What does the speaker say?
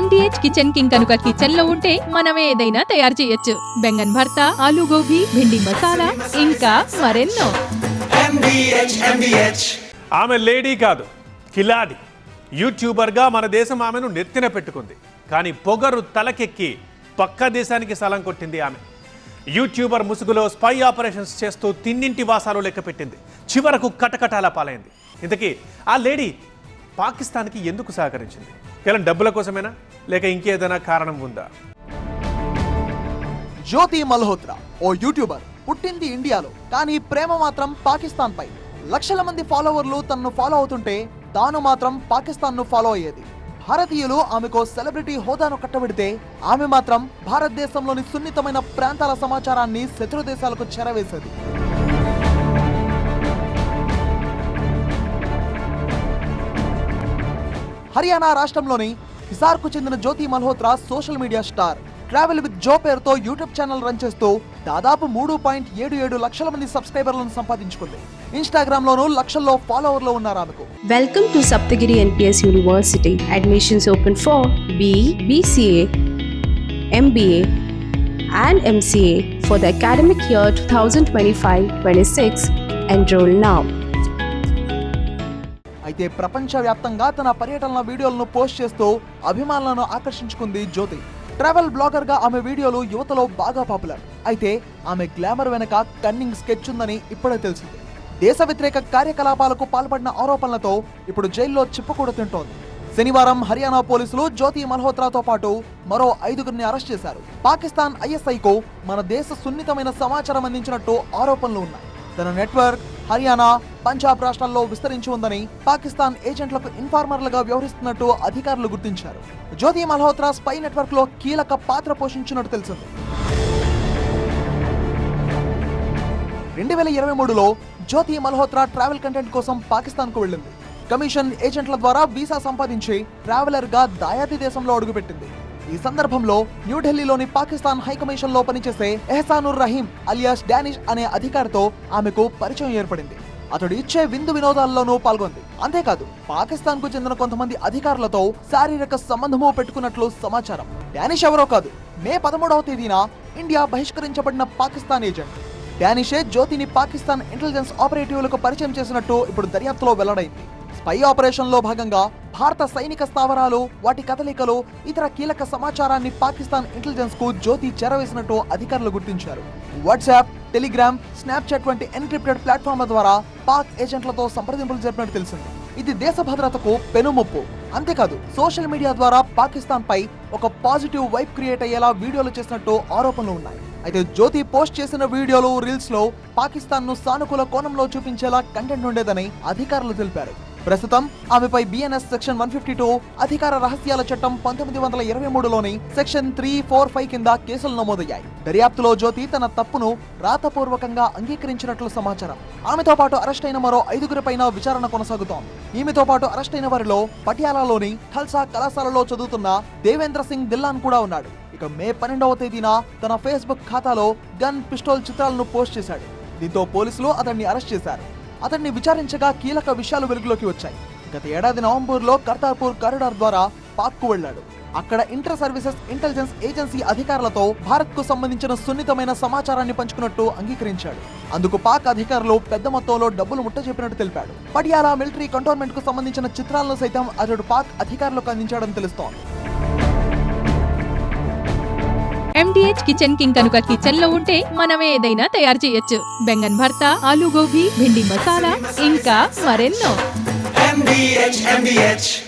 MDH kitchen king కనుక kitchen లో ఉంటే మనమే ఏదైనా తయారు చేయొచ్చు. బెంగన్ భర్త, ఆలు గోబీ, భిండి మసాలా, ఇంకా మరెన్నో. ఆమె లేడీ కాదు, కిలాడి. యూట్యూబర్గా మన దేశం ఆమెను నెత్తిన పెట్టుకుంది. కానీ పొగరు తలకెక్కి పక్క దేశానికి సలం కొట్టింది ఆమె. యూట్యూబర్ ముసుగులో స్పై ఆపరేషన్స్ చేస్తూ తిన్నింటి వాసాలు లెక్క పెట్టింది. చివరకు కటకటాల పాలైంది. ఇంతకీ ఆ లేడీ పాకిస్తాన్కి ఎందుకు సహకరించింది? కేవలం డబ్బుల కోసమేనా, లేక ఇంకేదైనా కారణం ఉందా? జ్యోతి మల్హోత్రా ఓ యూట్యూబర్, పుట్టింది ఇండియాలో, కానీ ప్రేమ మాత్రం పాకిస్తాన్ పై. లక్షల మంది ఫాలోవర్లు తనను ఫాలో అవుతుంటే తాను మాత్రం పాకిస్తాన్ ను ఫాలో అయ్యేది. భారతీయులు ఆమెకు సెలబ్రిటీ హోదాను కట్టబెడితే ఆమె మాత్రం భారతదేశంలోని సున్నితమైన ప్రాంతాల సమాచారాన్ని శత్రు దేశాలకు చెరవేసేది. హర్యానా రాష్ట్రంలోని హిసార్కు చెందిన Jyoti Malhotra social media star. Travel with Jo పేరుతో యూట్యూబ్ ఛానల్ రన్ చేస్తూ దాదాపు 3.77 లక్షల మంది సబ్స్క్రైబర్లను సంపాదించుకుంది. ఇన్స్టాగ్రామ్ లోనూ లక్షల్లో ఫాలోవర్లు ఉన్నారు ఆమెకు. Welcome to Saptagiri NPS University. Admissions open for BE, BCA, MBA and MCA for the academic year 2025-26. Enroll now. అయితే ప్రపంచవ్యాప్తంగా తన పర్యటనల వీడియోలను పోస్ట్ చేస్తూ అభిమానులను ఆకర్షించుకుంది జ్యోతి. ట్రావెల్ బ్లాగర్ గా ఆమె వీడియోలు యువతలో బాగా పాపులర్. అయితే ఆమె గ్లామర్ వెనక కన్నింగ్ స్కెచ్ ఉందని ఇప్పుడే తెలిసింది. దేశ వ్యతిరేక కార్యకలాపాలకు పాల్పడిన ఆరోపణలతో ఇప్పుడు జైల్లో చిప్పుకూడ తింటోంది. శనివారం హర్యానా పోలీసులు జ్యోతి మల్హోత్రాతో పాటు మరో 5గురిని అరెస్ట్ చేశారు. పాకిస్తాన్ ISIకు మన దేశ సున్నితమైన సమాచారం అందించినట్టు ఆరోపణలు ఉన్నాయి. తన నెట్వర్క్ హర్యానా, పంజాబ్ రాష్ట్రాల్లో విస్తరించి ఉందని, పాకిస్తాన్ ఏజెంట్లకు ఇన్ఫార్మర్లుగా వ్యవహరిస్తున్నట్టు అధికారులు గుర్తించారు. జ్యోతి మల్హోత్రా స్పై నెట్వర్క్ లో కీలక పాత్ర పోషించినట్టు తెలిసింది. 2023లో జ్యోతి మల్హోత్రా ట్రావెల్ కంటెంట్ కోసం పాకిస్తాన్ కు వెళ్ళింది. కమిషన్ ఏజెంట్ల ద్వారా వీసా సంపాదించి ట్రావెలర్ గా దాయాది దేశంలో అడుగుపెట్టింది. ఈ సందర్భంలో న్యూఢిల్లీలోని పాకిస్తాన్ హైకమిషన్ లో పనిచేసే ఎహసానుర్ రహీం అలియాస్ డానిష్ అనే అధికారితో ఆమెకు పరిచయం ఏర్పడింది. అతడు ఇచ్చే విందు వినోదాల్లోనూ పాల్గొంది. అంతేకాదు పాకిస్తాన్ కు చెందిన కొంతమంది అధికారులతో శారీరక సంబంధమూ పెట్టుకున్నట్లు సమాచారం. డానిష్ ఎవరో కాదు, మే 13వ తేదీన ఇండియా బహిష్కరించబడిన పాకిస్తాన్ ఏజెంట్. డానిషే జ్యోతిని పాకిస్తాన్ ఇంటెలిజెన్స్ ఆపరేటివ్లకు పరిచయం చేసినట్టు ఇప్పుడు దర్యాప్తులో వెల్లడైంది. స్పై ఆపరేషన్ లో భాగంగా భారత సైనిక స్థావరాలు, వాటి కదలికలు, ఇతర కీలక సమాచారాన్ని పాకిస్తాన్ ఇంటెలిజెన్స్ కు జ్యోతి చేరవేసినట్టు అధికారులు గుర్తించారు. వాట్సాప్, టెలిగ్రామ్, స్నాప్చాట్ వంటి ఎన్క్రిప్టెడ్ ప్లాట్ఫామ్ల ద్వారా పాక్ ఏజెంట్లతో సంప్రదింపులు జరిపినట్టు తెలిసింది. ఇది దేశ భద్రతకు పెనుముప్పు. అంతేకాదు సోషల్ మీడియా ద్వారా పాకిస్తాన్ పై ఒక పాజిటివ్ వైబ్ క్రియేట్ అయ్యేలా వీడియోలు చేసినట్టు ఆరోపణలు ఉన్నాయి. అయితే జ్యోతి పోస్ట్ చేసిన వీడియోలు, రీల్స్ లో పాకిస్తాన్ ను సానుకూల కోణంలో చూపించేలా కంటెంట్ ఉండేదని అధికారులు తెలిపారు. ప్రస్తుతం ఆమెపై BNS సెక్షన్ 152, అధికార రహస్యాల చట్టం 1923లోని సెక్షన్ 345 కింద కేసులు నమోదయ్యాయి. దర్యాప్తులో జ్యోతి తన తప్పును రాతపూర్వకంగా అంగీకరించినట్లు సమాచారం. ఆమెతో పాటు అరెస్ట్ అయిన మరో 5గురిపైన విచారణ కొనసాగుతోంది. ఈమెతో పాటు అరెస్ట్ అయిన వారిలో పటియాలాలోని ఖల్సా కళాశాలలో చదువుతున్న దేవేంద్ర సింగ్ దిల్లాన్ కూడా ఉన్నాడు. ఇక మే 12వ తేదీన తన ఫేస్బుక్ ఖాతాలో గన్, పిస్టోల్ చిత్రాలను పోస్ట్ చేశాడు. దీంతో పోలీసులు అతన్ని అరెస్ట్ చేశారు. అతన్ని విచారించగా కీలక విషయాలు వెలుగులోకి వచ్చాయి. గత ఏడాది నవంబర్లో కర్తార్పూర్ కారిడార్ ద్వారా పాక్ కు వెళ్లాడు. అక్కడ ఇంటర్ సర్వీసెస్ ఇంటెలిజెన్స్ ఏజెన్సీ అధికారులతో భారత్ కు సంబంధించిన సున్నితమైన సమాచారాన్ని పంచుకున్నట్టు అంగీకరించాడు. అందుకు పాక్ అధికారులు పెద్ద మొత్తంలో డబ్బులు ముట్టజెప్పినట్టు తెలిపాడు. పటియాలా మిలిటరీ కంటోన్మెంట్ కు సంబంధించిన చిత్రాలను సైతం అతడు పాక్ అధికారులకు అందించాడని తెలుస్తోంది. MDH కిచెన్ కింగ్ కనుక కిచెన్ లో ఉంటే మనమే ఏదైనా తయారు చేయొచ్చు. బెంగన్ భర్త, ఆలు గోబీ, భిండి మసాలా, ఇంకా మరెన్నో.